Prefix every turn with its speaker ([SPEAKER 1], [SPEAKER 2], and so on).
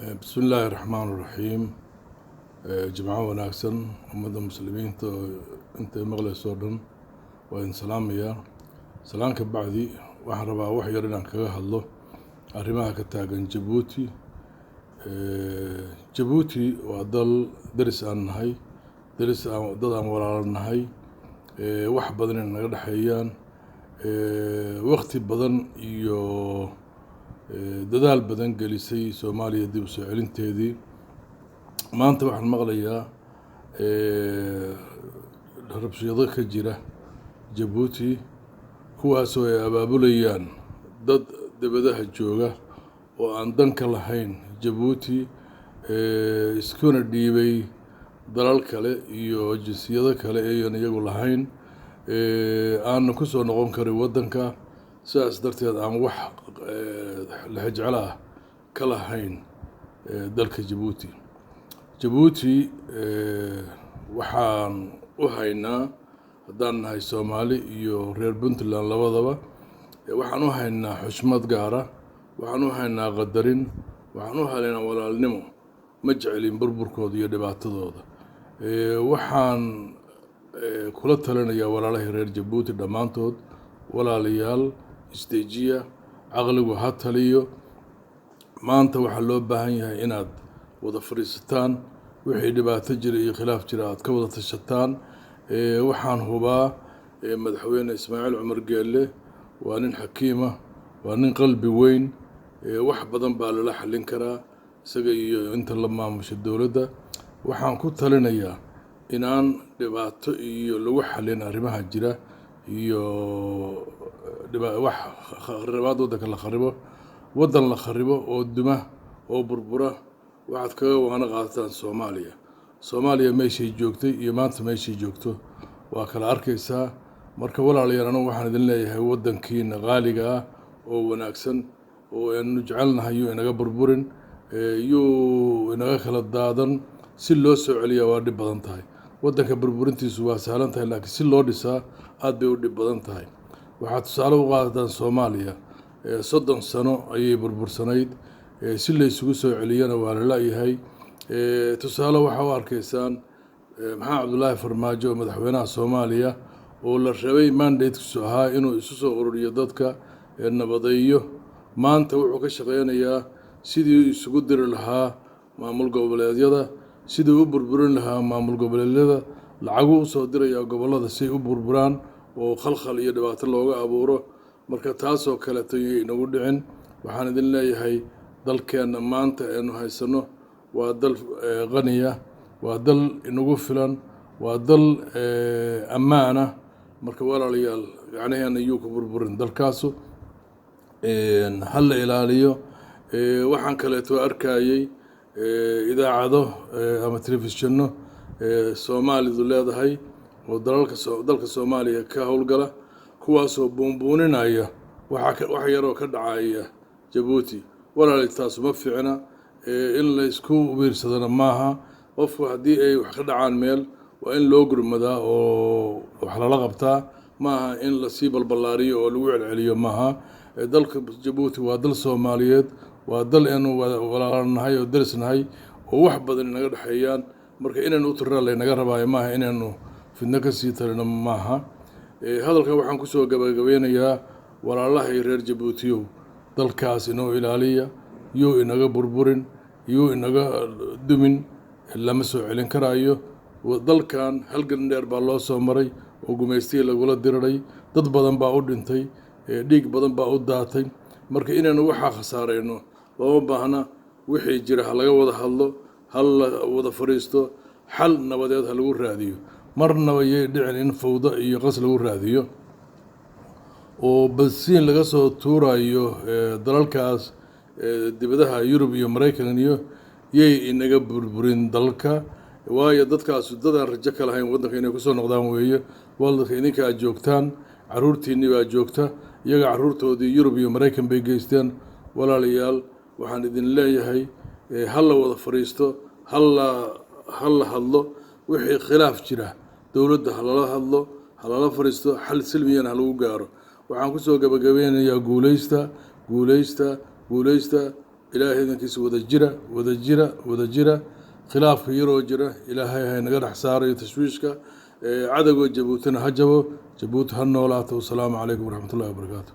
[SPEAKER 1] بسم الله الرحمن الرحيم. جماعة وناكسن ومدى مسلمين انت مغلى سودن وإن سلامية سلامك بعدي وحربا وحيرنا كغه الله أرماها كتاغن جيبوتي. جيبوتي وضل درس عن هاي درس ضد عن هاي wax badan in naga dhaxeeyaan waqti badan iyo dadaal badan gelisay Soomaaliya dib u soo celinteedii maanta waxaan maqlayaa rabshado ka jira Djibouti kuwaas oo ay abaabulayaan dad dibadaha jooga oo aan dan ka lahayn Djibouti iskuna dhiibay dalal kale iyo jinsiyado kale ee iyagu lahayn aan ku soo noqon karin wadanka sidaas darteed aan wax la jecel ka lahayn dalka Djibouti waxaan u haynaa haddaan nahay Soomaali iyo reer Puntland labadaba waxaan u haynaa xushmad gaar ah waxaan u haynaa qadarin waxaan u haynaa walaalnimo ma jecelin burburkooda iyo dhibaatadooda waxaan kula talinayaa walaalaha reer Djibouti dhamaantood walaalayaal isteejiya aqligu ha taliyo maanta waxa loo baahan yahay inaad wada fariisataan wixii dhibaato jira iyo khilaaf jira aad ka wada tashataan waxaan hubaa madaxweyne Ismaaciil Cumar Geelle waa nin xakiima waa nin qalbi weyn wax badan baa la xalin karaa isaga iyo inta la maamusho dawladda waxaan ku talinayaa inaan dhibaato iyo lagu xalin arrimaha jira iyo wax kharibaad waddanka la kharibo waddan la kharibo oo duma oo burbura waxaad kaga waana qaataan Soomaaliya meeshay joogtay iyo maanta meeshay joogto waa kala arkaysaa marka walaalayaal anigu waxaan idin leeyahay waddankiina qaaliga ah oo wanaagsan oo aanu jecelnahay inaga burburin yuu inaga kala daadan si loo soo celiyaa waa dhib badan tahay waddanka burburintiisu waa sahlan tahay laakiin si loo dhisaa aad bay u dhib badan tahay waxaad tusaale u qaadataan Soomaaliya 30 sano ayay burbursanayd si la isugu soo celiyana waa la laayahay tusaale waxa u arkaysaan maxaa Cabdullaahi Farmaajo madaxweynaha Soomaaliya oo la rabay mandate-kiisu ahaa inuu isu soo ururiyo dadka nabadeeyo maanta wuxuu ka shaqeynayaa sidii isugu diri lahaa maamul goboleedyada sidii u burburin lahaa maamul goboleedyada lacag u soo diraya gobolada si u burburaan oo khalkhal iyo dhibaato looga abuuro marka taas oo kale tay inagu dhicin waxaan idin leeyahay dalkeena maanta aynu haysano waa dal qaniya waa dal inagu filan waa dal ammaan ah marka walaalayaal gacnaheena yuu ku burburin dalkaasu hal la ilaaliyo waxaan kaleeto arkayay idaacado ama telefishinno Soomaalidu leedahay oo dalka Soomaaliya ka howlgala kuwaasoo buunbuuninaya wax yaroo ka dhacaya Djibouti walaalayaal taas ma fiicna in la isku wiirsadana maaha qofku haddii ay wax ka dhacaan meel waa in loo gurmadaa oo wax lala qabtaa maaha in la sii balbalaariyo oo lagu celceliyo maaha dalka Djibouti waa dal Soomaaliyeed waa dal aanu walaalanahay oo darisnahay oo wax badan naga dhaxeeyaan marka inaan u tirada naga rabaayo maaha inaanu fidna ka sii talino maaha hadalka waxaan ku soo gabagabeynayaa walaalaha reer Djibouti dalkaas inoo ilaaliya iyo inaga burburin iyo inaga dumin lama soo celin karaayo dalkan halgan dheer baa loo soo maray oo gumeystii lagula diraray dad badan baa u dhintay dhiig badan baa u daatay marka inaanu waxa khasaareyno loo baahna wixii jira laga wada hadlo hal wada fariisto xal nabadeed lagu raadiyo marnaba ay dhicin in fawda iyo qas lagu raadiyo oo balsiin laga soo tuurayo dalalkaas dibadaha Yurub iyo Mareykan iyo yay inaga burburin dalka waayo dadkaas dadaan rajo ka lahayn wadanka inay ku soo noqdaan weeye walaalka idinka aad joogtaan caruurtiinii baa joogta iyaga caruurtoodii Yurub iyo Mareykan bay geysteen walaalayaal waxaan idin leeyahay hal wada fariisto hal hadlo wixii khilaaf jira dawladda halala hadlo halala fariisto xal silmiyan lagu gaaro waxaan ku soo gabagabeynayaa guuleysta إلهي إذا كيس وذا جرة خلاف يرو جرة إلهي هاي نقدر حساري تشويشك عدقوا جبوتنا هجبوا جبوت هالنولات والسلام عليكم ورحمة الله وبركاته.